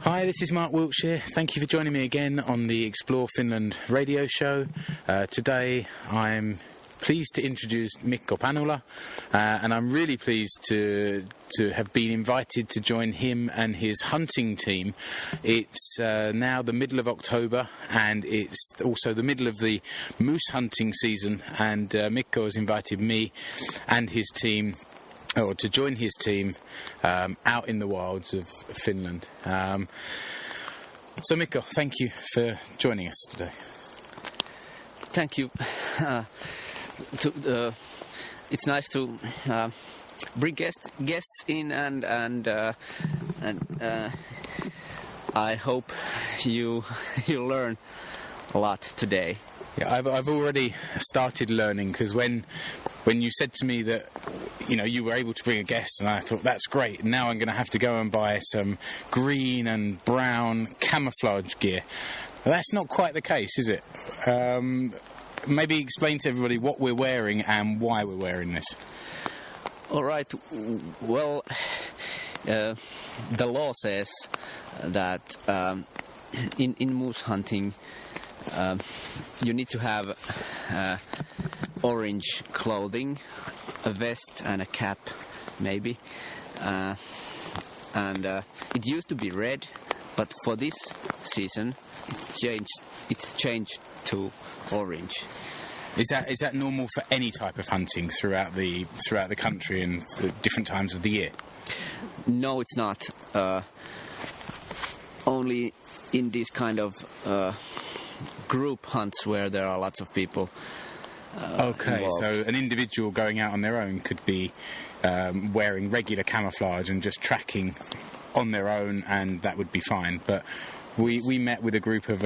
Hi, this is Mark Wiltshire. Thank you for joining me again on the Explore Finland radio show. Today I'm pleased to introduce Mikko Panula, and I'm really pleased to have been invited to join him and his hunting team. It's now the middle of October, and it's also the middle of the moose hunting season, and Mikko has invited me and his team to join his team out in the wilds of Finland. So Mikko, thank you for joining us today. Thank you. It's nice to bring guests in, and I hope you learn a lot today. Yeah, I've already started learning, because when you said to me that you were able to bring a guest, and I thought that's great. Now I'm going to have to go and buy some green and brown camouflage gear. Well, that's not quite the case, is it? Maybe explain to everybody what we're wearing and why we're wearing this. All right. Well, the law says that in moose hunting, you need to have orange clothing, a vest and a cap, maybe. And it used to be red, but for this season, it changed to orange. Is that normal for any type of hunting throughout the country and different times of the year? No, it's not. Only in these kind of group hunts where there are lots of people. Okay, involved. so an individual going out on their own could be wearing regular camouflage and just tracking on their own, and that would be fine. But we met with a group of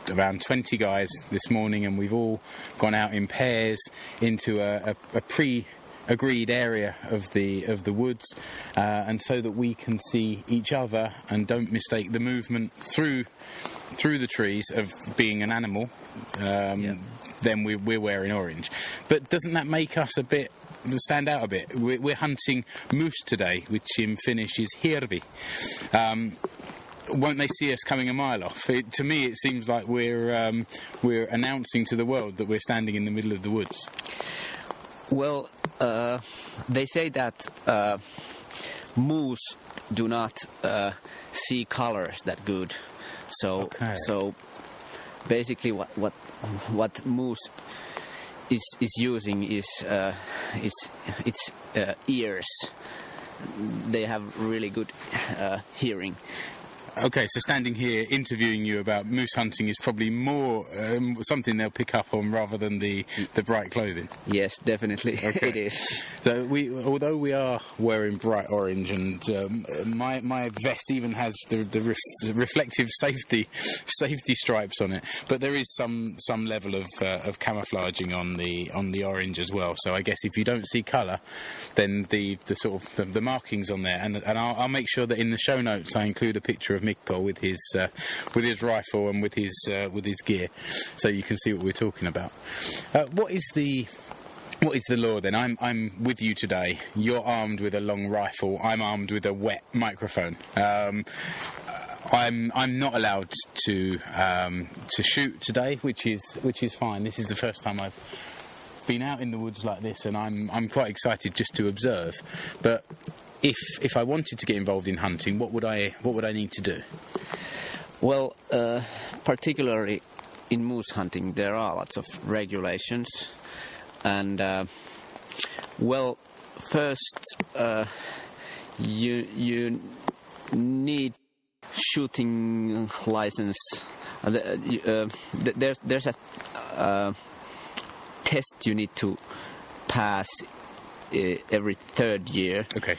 around 20 guys this morning, and we've all gone out in pairs into a pre-agreed area of the woods, and so that we can see each other and don't mistake the movement through the trees of being an animal. Then we're wearing orange. But doesn't that make us stand out a bit? We're hunting moose today, which in Finnish is hirvi. Won't they see us coming a mile off? To me, it seems like we're announcing to the world that we're standing in the middle of the woods. Well, they say that moose do not see colors that good. So basically, what moose is using is its ears. They have really good hearing. Okay, so standing here interviewing you about moose hunting is probably more something they'll pick up on rather than the bright clothing. Yes, definitely. Okay. It is. So although we are wearing bright orange, and my vest even has the reflective safety stripes on it, but there is some level of camouflaging on the orange as well. So I guess if you don't see colour, then the sort of the markings on there, and I'll make sure that in the show notes I include a picture of Mikko with his rifle and with his gear, so you can see what we're talking about. What is the law then? I'm with you today. You're armed with a long rifle. I'm armed with a wet microphone. I'm not allowed to shoot today, which is fine. This is the first time I've been out in the woods like this, and I'm quite excited just to observe. But if I wanted to get involved in hunting, what would I need to do? Well, particularly in moose hunting, there are lots of regulations, and first you need shooting license. There's a test you need to pass every third year. Okay.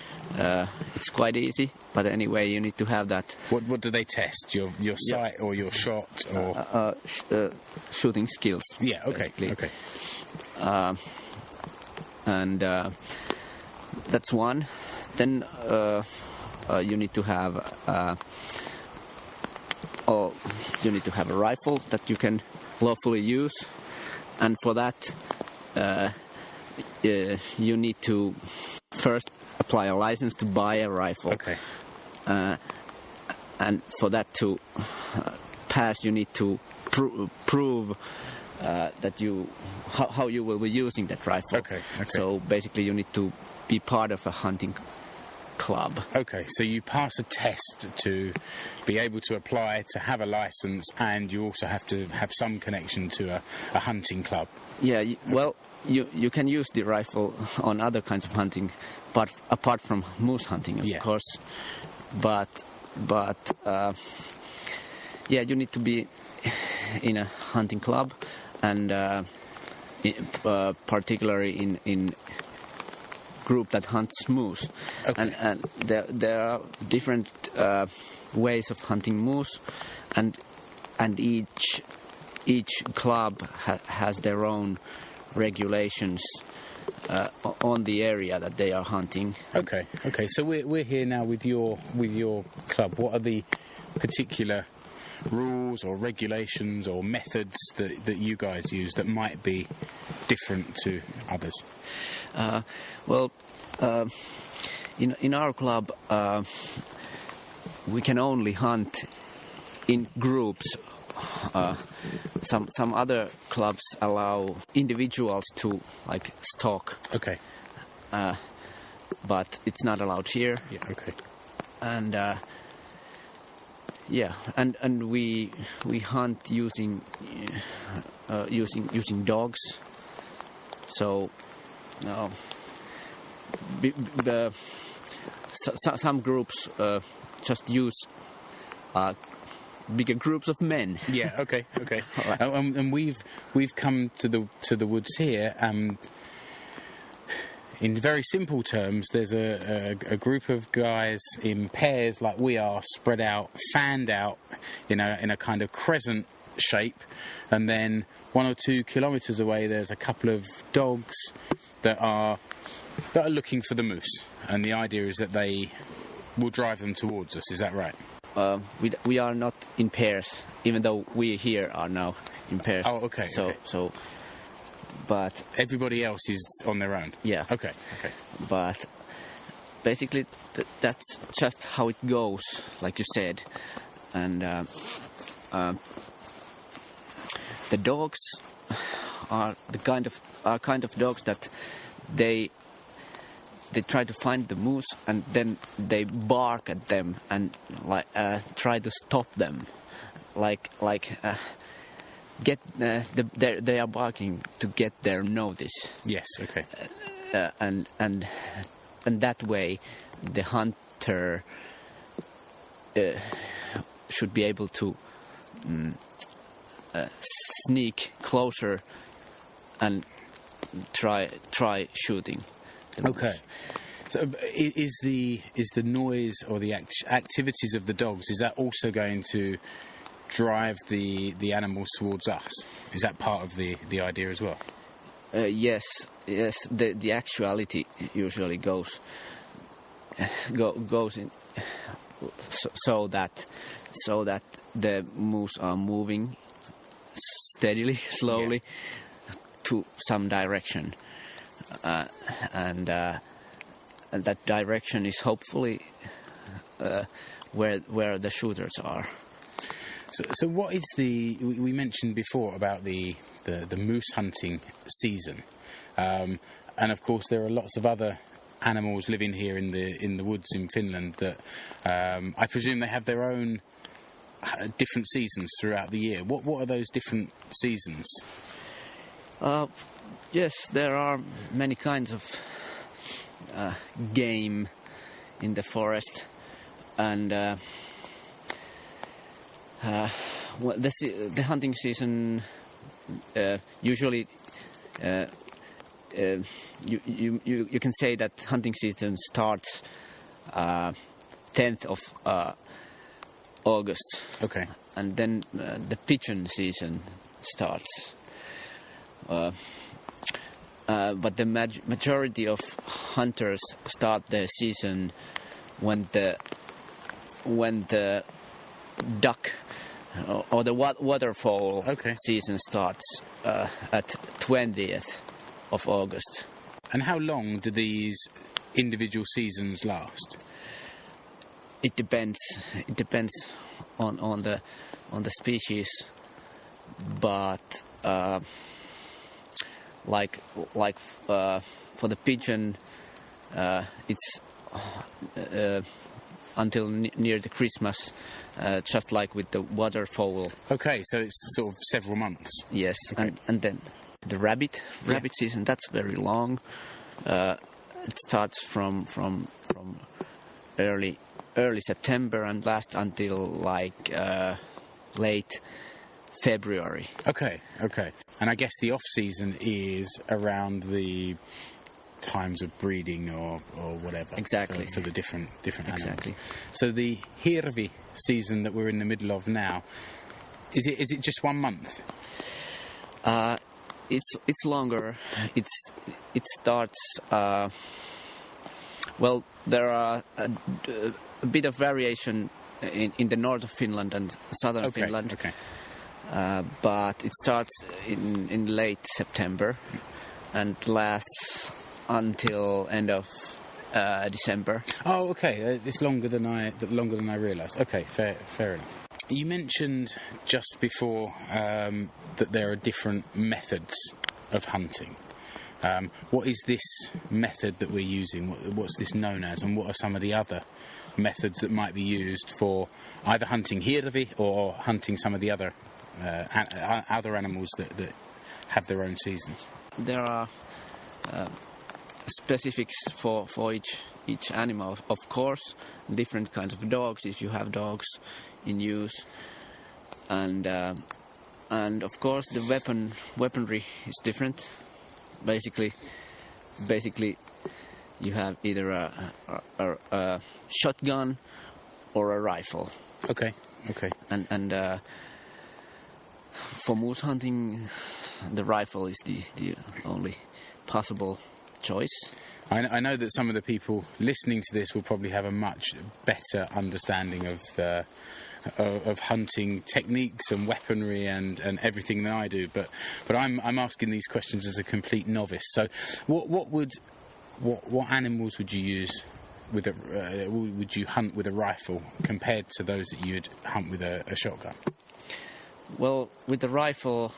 It's quite easy, but anyway, you need to have that. What do they test? Your sight or your shot or shooting skills? Yeah. Okay. Basically. Okay. And that's one. Then you need to have a rifle that you can lawfully use, and for that you need and apply a license to buy a rifle. Okay. and for that to pass, you need to prove that how you will be using that rifle. Okay. So basically, you need to be part of a hunting club. Okay, so you pass a test to be able to apply to have a license, and you also have to have some connection to a hunting club. Yeah, you can use the rifle on other kinds of hunting, but apart from moose hunting, of course. But you need to be in a hunting club, and particularly in group that hunts moose. Okay. And there are different ways of hunting moose, and each club has their own regulations on the area that they are hunting. Okay. So we're here now with your club. What are the particular rules or regulations or methods that you guys use that might be different to others? In our club, we can only hunt in groups. Some other clubs allow individuals to stalk. Okay. But it's not allowed here. Yeah. Okay. And and we hunt using dogs. So some groups just use bigger groups of men. Yeah. Okay. And we've come to the woods here. In very simple terms, there's a group of guys in pairs, like we are, spread out, fanned out, in a kind of crescent shape, and then 1 or 2 kilometres away, there's a couple of dogs that are looking for the moose, and the idea is that they will drive them towards us. Is that right? We are not in pairs, even though we here are now in pairs. Oh, okay. But everybody else is on their own. Yeah. Okay. But basically, that's just how it goes, like you said, and the dogs are kind of dogs that they try to find the moose, and then they bark at them and try to stop them, they are barking to get their notice. Yes. Okay. And that way, the hunter should be able to sneak closer and try shooting the moose. Okay. So is the noise or the activities of the dogs, is that also going to drive the animals towards us? Is that part of the idea as well? Yes. The actuality usually goes in so that the moose are moving steadily, slowly to some direction, and that direction is hopefully where the shooters are. So what is we mentioned before about the moose hunting season, and of course there are lots of other animals living here in the woods in Finland that I presume they have their own different seasons throughout the year. What are those different seasons? Yes, there are many kinds of game in the forest, and the hunting season usually you can say that hunting season starts 10th of August. Okay. And then the pigeon season starts. But the majority of hunters start their season when the duck or the waterfowl season starts at 20th of August. And how long do these individual seasons last? It depends. It depends on the species, but for the pigeon, it's until near the Christmas, just like with the waterfowl. Okay, so it's sort of several months. Yes, Okay. and then the rabbit season, that's very long. It starts from early September and lasts until like late February. Okay. And I guess the off season is around the times of breeding or whatever. Exactly. For the different animals. Exactly. So the hirvi season that we're in the middle of now, is it just 1 month? It's longer. It starts. Well, there are a bit of variation in the north of Finland and southern Finland. Okay. But it starts in late September and lasts until end of December. Oh, okay. It's longer than I realised. Okay, fair enough. You mentioned just before that there are different methods of hunting. What is this method that we're using? What's this known as, and what are some of the other methods that might be used for either hunting hirvi or hunting some of the other animals that have their own seasons? There are specifics for each animal, of course. Different kinds of dogs, if you have dogs in use, and of course the weaponry is different. Basically, you have either a shotgun or a rifle. Okay. And for moose hunting, the rifle is the only possible choice. I know that some of the people listening to this will probably have a much better understanding of hunting techniques and weaponry and everything than I do, but I'm asking these questions as a complete novice. So, what animals would you use with would you hunt with a rifle compared to those that you'd hunt with a shotgun? Well, with the rifle,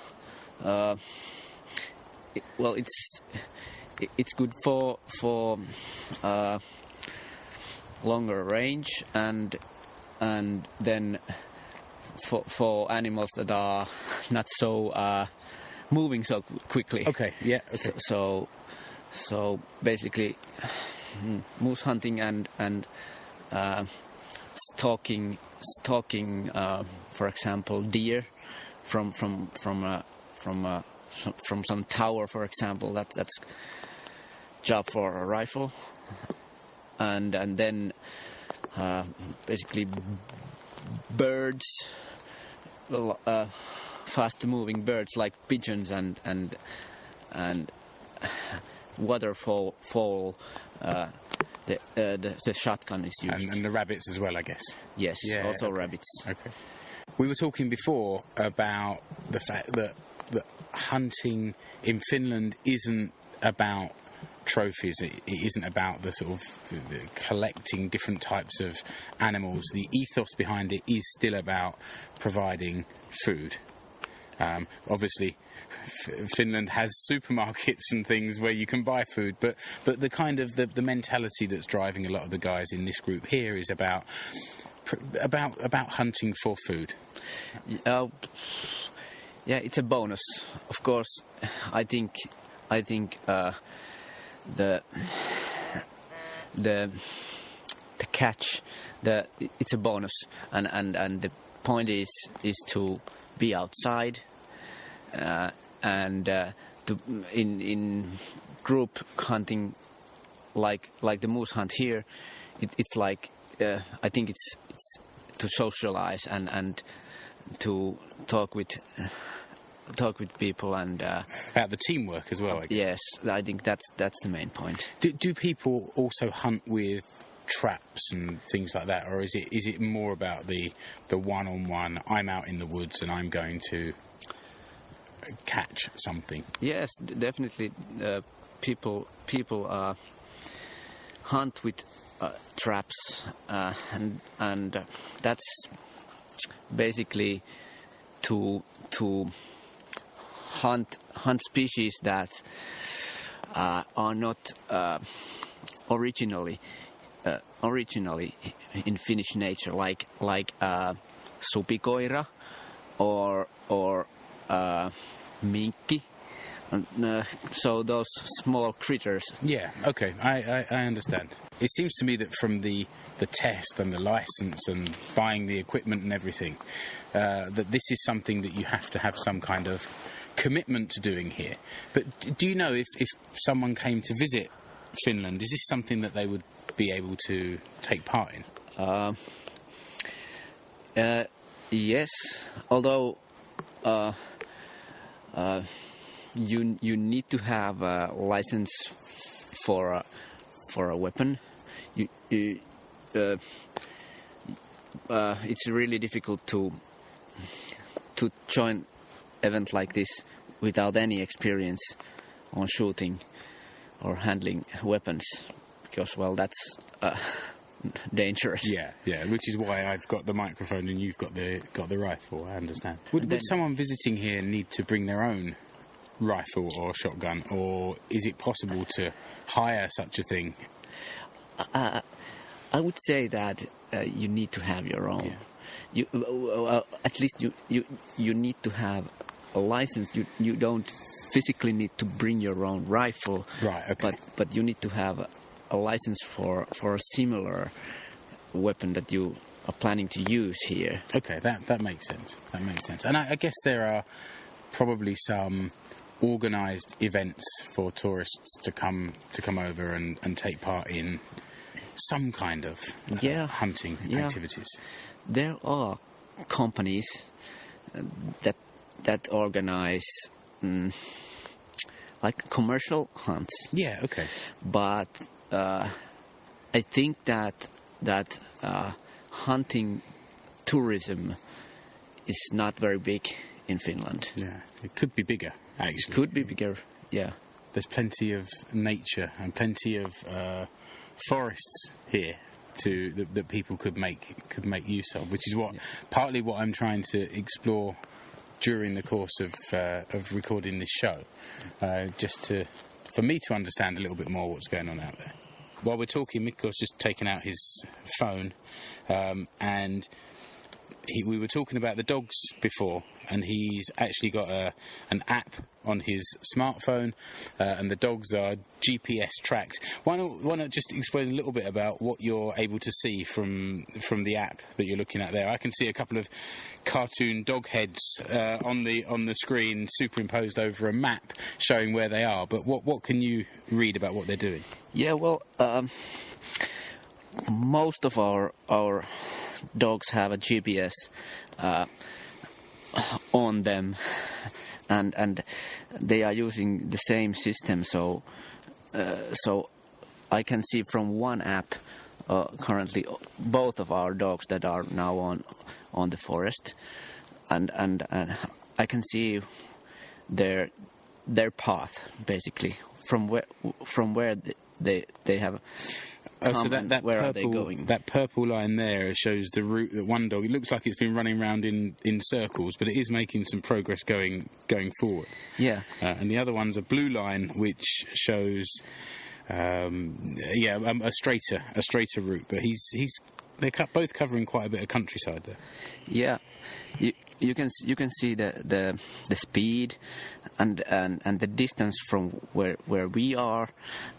it's good for longer range and then for animals that are not so moving so quickly. Okay. Yeah. Okay. So basically, moose hunting and stalking, for example, deer from some tower, for example. That's job for a rifle, and then basically birds, fast-moving birds like pigeons and waterfowl. The shotgun is used, and the rabbits as well, I guess. Yes, Yeah, also okay. rabbits. Okay. We were talking before about the fact that hunting in Finland isn't about trophies. It isn't about the sort of collecting different types of animals. The ethos behind it is still about providing food. Obviously, Finland has supermarkets and things where you can buy food, but the kind of the mentality that's driving a lot of the guys in this group here is about hunting for food. Yeah, it's a bonus. Of course, I think the catch, it's a bonus, and the point is to be outside, and in group hunting, like the moose hunt here, it's like I think it's to socialize and to talk with people and About the teamwork as well, I guess. Yes, I think that's the main point. Do people also hunt with traps and things like that, or is it more about the one-on-one? I'm out in the woods and I'm going to catch something. Yes, definitely. People hunt with traps, and that's basically to hunt species that are not originally in Finnish nature, like supikoira or minkki. So those small critters. Yeah, okay, I understand. It seems to me that from the test and the license and buying the equipment and everything, that this is something that you have to have some kind of commitment to doing here. But do you know if someone came to visit Finland, is this something that they would be able to take part in? Yes, although you need to have a license for a weapon. It's really difficult to join event like this without any experience on shooting or handling weapons, because that's dangerous. Yeah, which is why I've got the microphone and you've got the rifle. I understand. Would someone visiting here need to bring their own rifle or shotgun, or is it possible to hire such a thing? I would say that you need to have your own. Yeah. At least you need to have a license. You don't physically need to bring your own rifle, right? Okay. But you need to have a license for a similar weapon that you are planning to use here. Okay, that makes sense. That makes sense. And I guess there are probably some organised events for tourists to come over and take part in some kind of hunting activities. There are companies that organize like commercial hunts. Yeah, okay. But I think that hunting tourism is not very big in Finland. Yeah, it could be bigger, actually. It could be bigger, yeah. There's plenty of nature and plenty of forests here that people could make use of, which is partly what I'm trying to explore during the course of recording this show, just for me to understand a little bit more what's going on out there. While we're talking, Mikko's just taken out his phone, and we were talking about the dogs before, and he's actually got an app on his smartphone, and the dogs are GPS tracked. Why not just explain a little bit about what you're able to see from the app that you're looking at there? I can see a couple of cartoon dog heads on the screen superimposed over a map showing where they are. But what can you read about what they're doing? Yeah, well, most of our dogs have a GPS on them, and they are using the same system. So I can see from one app currently both of our dogs that are now on the forest, and I can see their path basically from where they have. So that where purple, are they going? That purple line there shows the route that one dog. It looks like it's been running around in circles, but it is making some progress going forward. Yeah. And the other one's a blue line, which shows a straighter route. But they're both covering quite a bit of countryside there. Yeah. You can see the speed and the distance from where we are,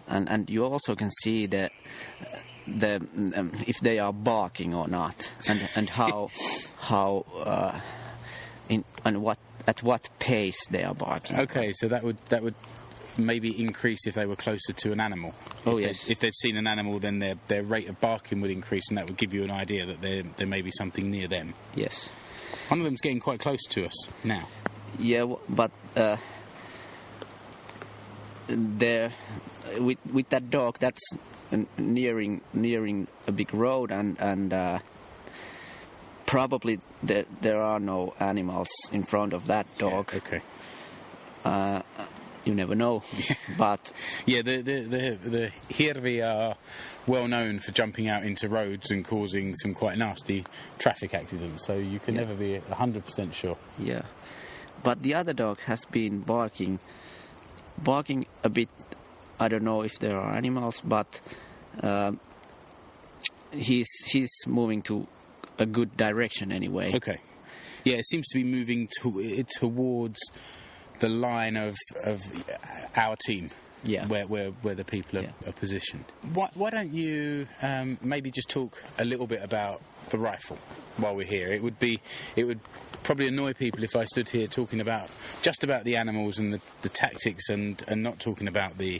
and you also can see the if they are barking or not, and how at what pace they are barking. Okay, so that would maybe increase if they were closer to an animal. If they'd seen an animal, then their rate of barking would increase, and that would give you an idea that there may be something near them. Yes. One of them's getting quite close to us now. Yeah, but with that dog, that's nearing a big road, and probably there are no animals in front of that dog. Yeah, okay. you never know. But Yeah, the hirvi are well known for jumping out into roads and causing some quite nasty traffic accidents, so you can never be 100% sure. yeah, but the other dog has been barking a bit. I don't know if there are animals, but he's moving to a good direction anyway. Okay. Yeah, it seems to be moving towards the line of our team. Yeah. Where the people are positioned. Why don't you maybe just talk a little bit about the rifle while we're here? It would probably annoy people if I stood here talking about the animals and the tactics and not talking about the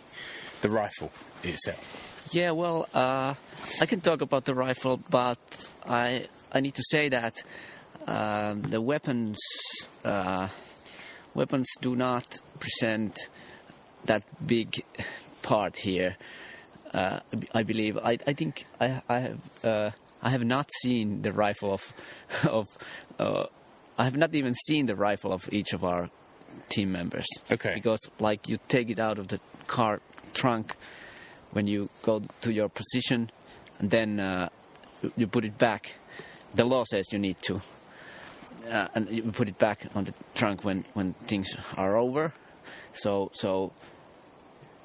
rifle itself. Yeah, well, I can talk about the rifle, but I need to say that the weapons do not present that big part here. I believe. I think I have not seen the rifle of I have not even seen the rifle of each of our team members. Okay. Because like you take it out of the car trunk when you go to your position, and then you put it back. The law says you need to, and you put it back on the trunk when things are over. So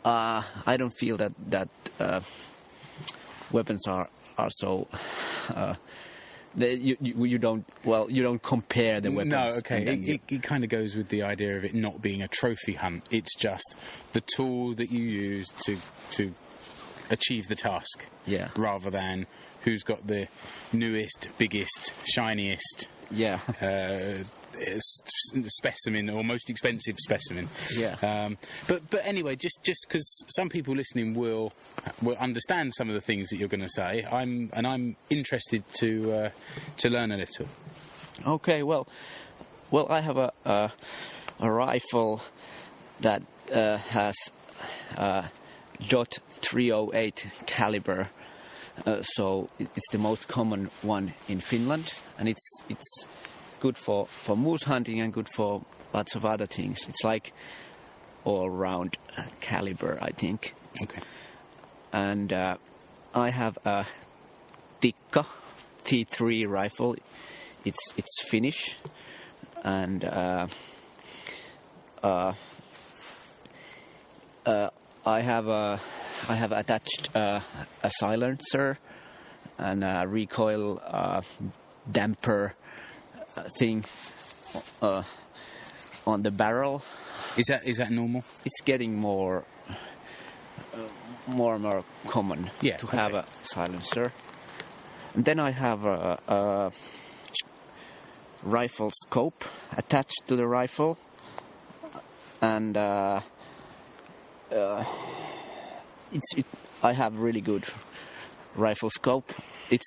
I don't feel that weapons are so. You don't compare the weapons. No, okay. It kind of goes with the idea of it not being a trophy hunt. It's just the tool that you use to achieve the task. Yeah. Rather than who's got the newest, biggest, shiniest. Yeah. Specimen or most expensive specimen. Yeah. But anyway, just because some people listening will understand some of the things that you're going to say, I'm interested to learn a little. Okay. Well, I have a rifle that has .308 caliber. So it's the most common one in Finland, and it's good for moose hunting and good for lots of other things. It's like all-round caliber, I think. Okay. And I have a Tikka T3 rifle. It's Finnish, and I have attached a silencer and a recoil damper thing on the barrel. Is that normal? It's getting more and more common to have a silencer. And then I have a rifle scope attached to the rifle, and I have really good rifle scope. It's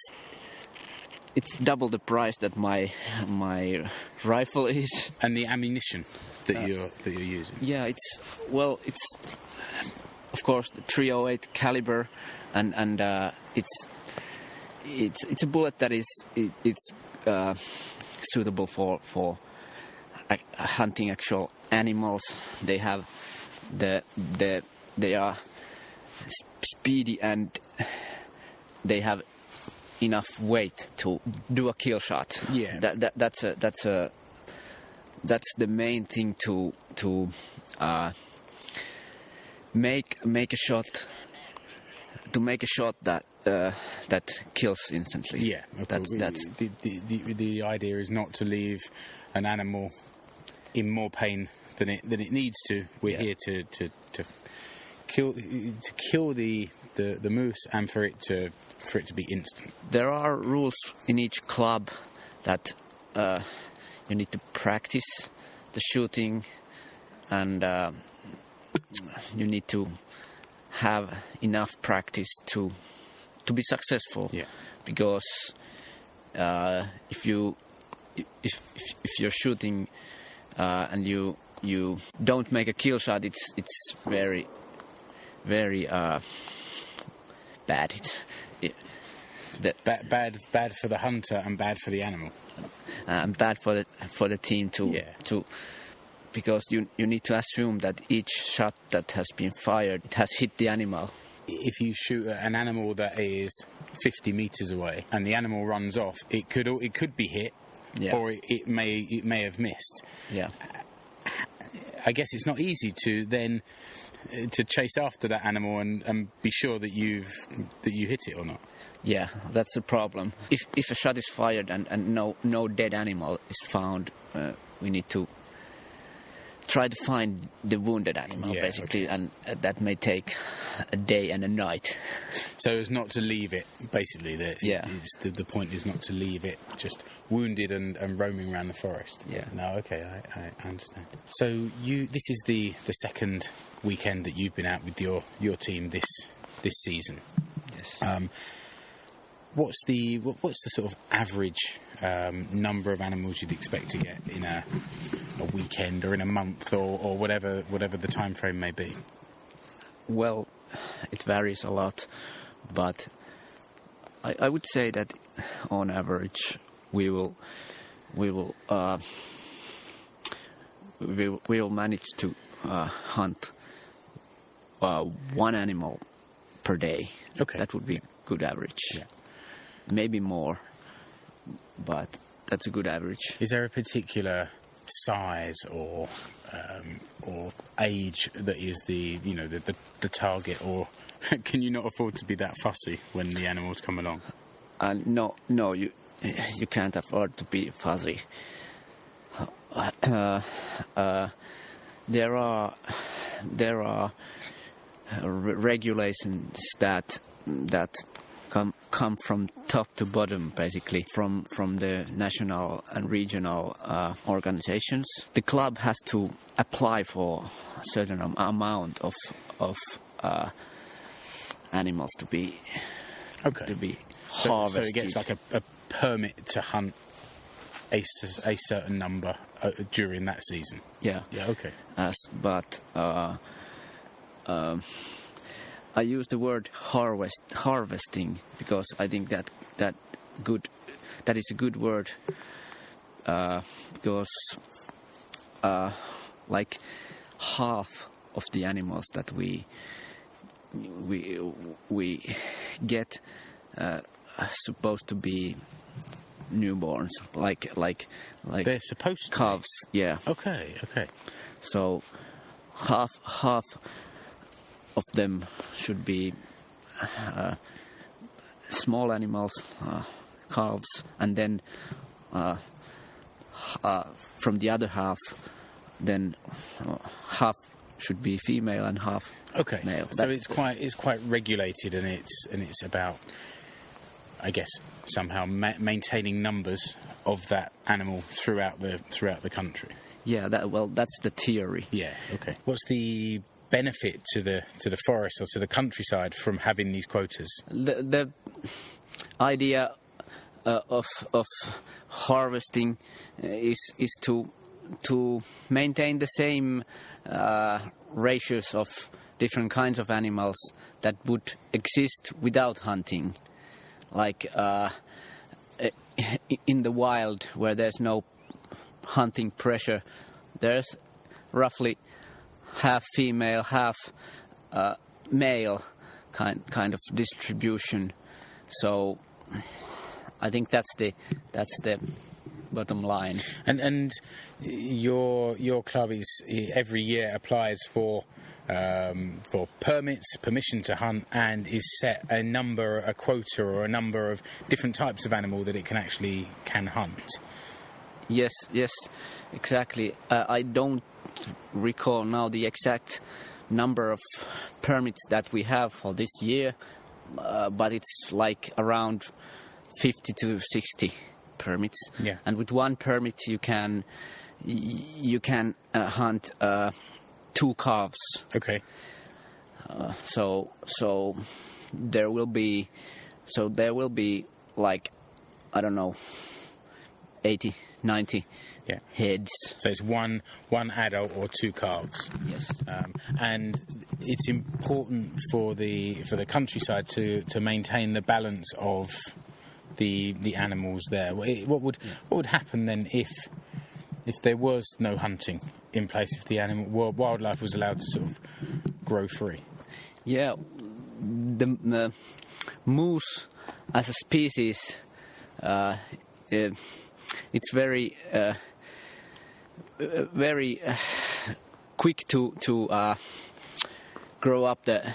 double the price that my rifle is. And the ammunition that you're using. Yeah, it's of course the .308 caliber, and it's a bullet that is suitable for hunting actual animals. They have they are speedy, and they have enough weight to do a kill shot. Yeah, that's the main thing to make a shot. To make a shot that kills instantly. Yeah, that's the idea is not to leave an animal in more pain than it needs to. We're here to kill the moose, and for it to be instant. There are rules in each club that you need to practice the shooting, and you need to have enough practice to be successful. Yeah. Because if you're shooting and you don't make a kill shot, it's very bad. Bad for the hunter and bad for the animal. And bad for the team to because you need to assume that each shot that has been fired has hit the animal. If you shoot at an animal that is 50 meters away and the animal runs off, it could be hit, or it may have missed. Yeah. I guess it's not easy to then to chase after that animal and be sure that you hit it or not. Yeah, that's the problem. If a shot is fired and no dead animal is found, we need to try to find the wounded animal, basically, and that may take a day and a night. So as not to leave it, basically. The point is not to leave it just wounded and roaming around the forest. Yeah. No, okay, I understand. So this is the second weekend that you've been out with your team this season. Yes. What's the sort of average number of animals you'd expect to get in a weekend or in a month or whatever the time frame may be? Well, it varies a lot, but I would say that on average we will manage to hunt one animal per day. Okay. That would be good average. Yeah. Maybe more, but that's a good average. Is there a particular size or age that is the target, or can you not afford to be that fussy when the animals come along? No, you can't afford to be fussy. There are regulations that come from top to bottom, basically, from the national and regional organizations. The club has to apply for a certain amount of animals to be harvested. So it gets like a permit to hunt a certain number during that season. Yeah. Yeah. Okay. But I use the word harvesting because I think that is a good word, because like half of the animals that we get are supposed to be newborns, like they're supposed to calves. Yeah. Okay. So half of them should be small animals, calves, and then from the other half, then half should be female and half male. So it's quite regulated, and it's about, I guess, somehow maintaining numbers of that animal throughout the country. Yeah, that's the theory. Yeah. Okay. What's the benefit to the forest or to the countryside from having these quotas? The idea of harvesting is to maintain the same ratios of different kinds of animals that would exist without hunting, like in the wild where there's no hunting pressure. There's roughly half female, half male kind of distribution. So I think that's the bottom line. And your club is every year applies for permission to hunt, and is set a quota or a number of different types of animal that it can hunt. Yes, exactly. I don't recall now the exact number of permits that we have for this year, but it's like around 50 to 60 permits. Yeah. And with one permit you can hunt 2 calves. Okay. So there will be like, I don't know, 80, 90 heads. So it's one adult or 2 calves. Yes. And it's important for the countryside to maintain the balance of the animals there. What would happen then if if there was no hunting in place, if the wildlife was allowed to sort of grow free? Yeah, the moose as a species, it's very quick to grow up the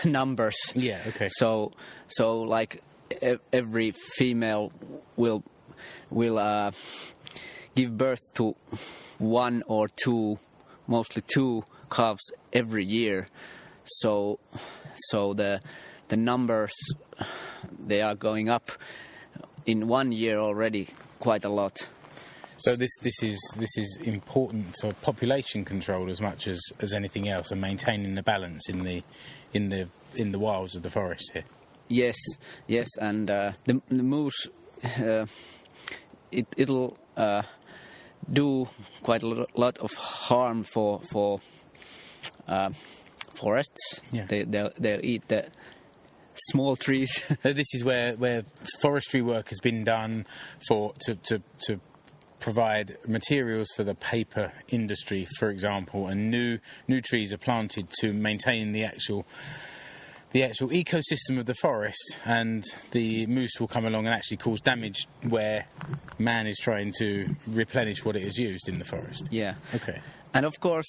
numbers. Yeah. Okay. So like every female will give birth to one or two, mostly two calves every year. So the numbers, they are going up in 1 year already quite a lot. So this is important for population control as much as anything else, and maintaining the balance in the wilds of the forest here. Yes, and the moose, it'll do quite a lot of harm for forests. Yeah. They'll eat the small trees. This is where forestry work has been done to provide materials for the paper industry, for example, and new trees are planted to maintain the actual ecosystem of the forest, and the moose will come along and actually cause damage where man is trying to replenish what it has used in the forest. Yeah. Okay. And of course,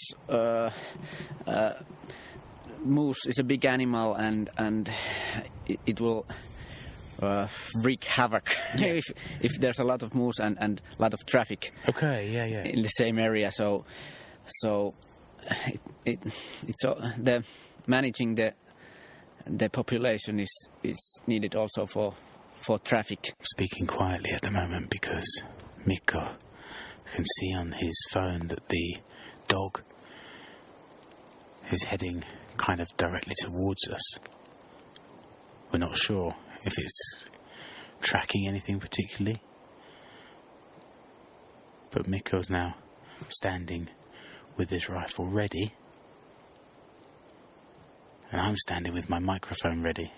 moose is a big animal, and it will wreak havoc if there's a lot of moose and a lot of traffic. Okay. Yeah. In the same area. So it's the managing the population is needed also for traffic. Speaking quietly at the moment because Mikko can see on his phone that the dog is heading kind of directly towards us. We're not sure if it's tracking anything particularly, but Mikko's now standing with his rifle ready, and I'm standing with my microphone ready.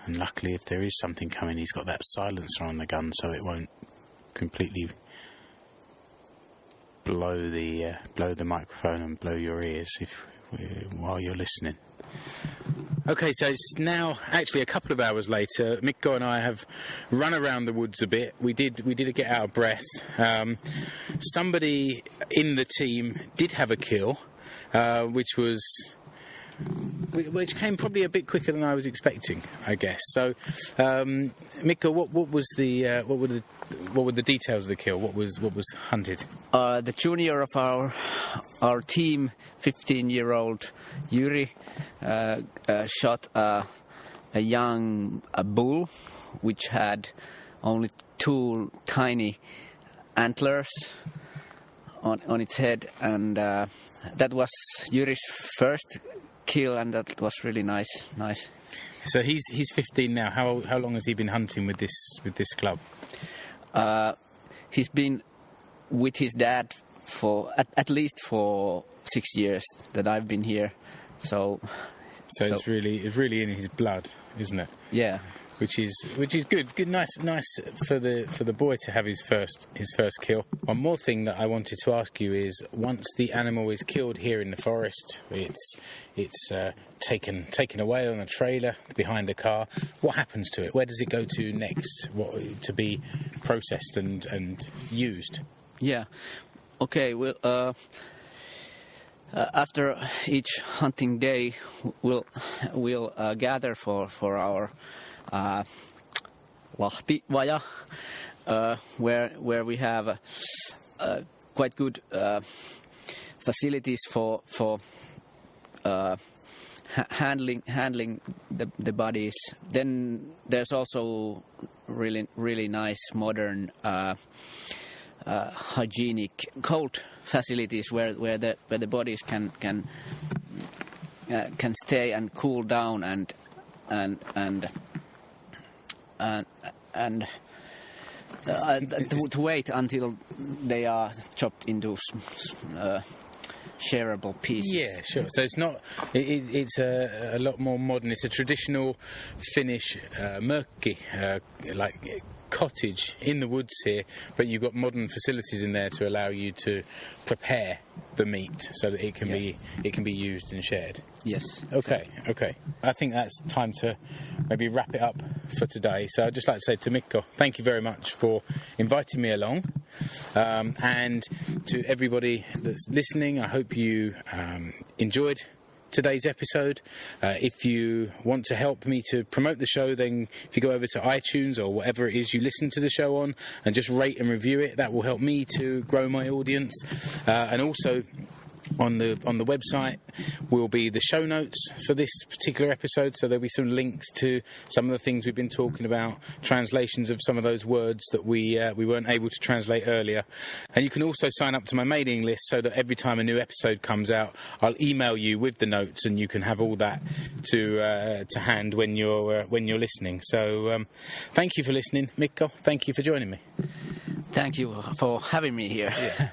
And luckily, if there is something coming, he's got that silencer on the gun, so it won't completely blow the microphone and blow your ears while you're listening. Okay, so it's now actually a couple of hours later. Mikko and I have run around the woods a bit. We did get out of breath. Somebody in the team did have a kill, which came probably a bit quicker than I was expecting, I guess. So, Mikko, what were the details of the kill? What was hunted? The junior of our team, 15-year-old Yuri, shot a young bull, which had only two tiny antlers on its head, and that was Yuri's first kill, and that was really nice. So he's 15 now. How long has he been hunting with this club? He's been with his dad for at least for 6 years that I've been here. So it's really in his blood, isn't it? Yeah. Which is good. Good, nice for the boy to have his first kill. One more thing that I wanted to ask you is, once the animal is killed here in the forest, it's taken away on a trailer behind a car. What happens to it? Where does it go to next? To be processed and used? Yeah. Okay. Well, after each hunting day, we'll gather for our Lahti-vaja, where we have quite good facilities for handling the bodies. Then there's also really nice modern hygienic cold facilities where the bodies can stay and cool down and to wait until they are chopped into shareable pieces. Yeah, sure. So it's not. It's a lot more modern. It's a traditional Finnish murkki, like cottage in the woods here, but you've got modern facilities in there to allow you to prepare the meat so that it can be used and shared. Yes. Okay. I think that's time to maybe wrap it up for today. So I'd just like to say to Mikko, thank you very much for inviting me along. And to everybody that's listening, I hope you enjoyed today's episode. If you want to help me to promote the show, then if you go over to iTunes or whatever it is you listen to the show on and just rate and review it, that will help me to grow my audience. And also on the website will be the show notes for this particular episode, so there'll be some links to some of the things we've been talking about, translations of some of those words that we weren't able to translate earlier. And you can also sign up to my mailing list so that every time a new episode comes out, I'll email you with the notes and you can have all that to hand when you're listening. So thank you for listening, Mikko. Thank you for joining me. Thank you for having me here. Yeah.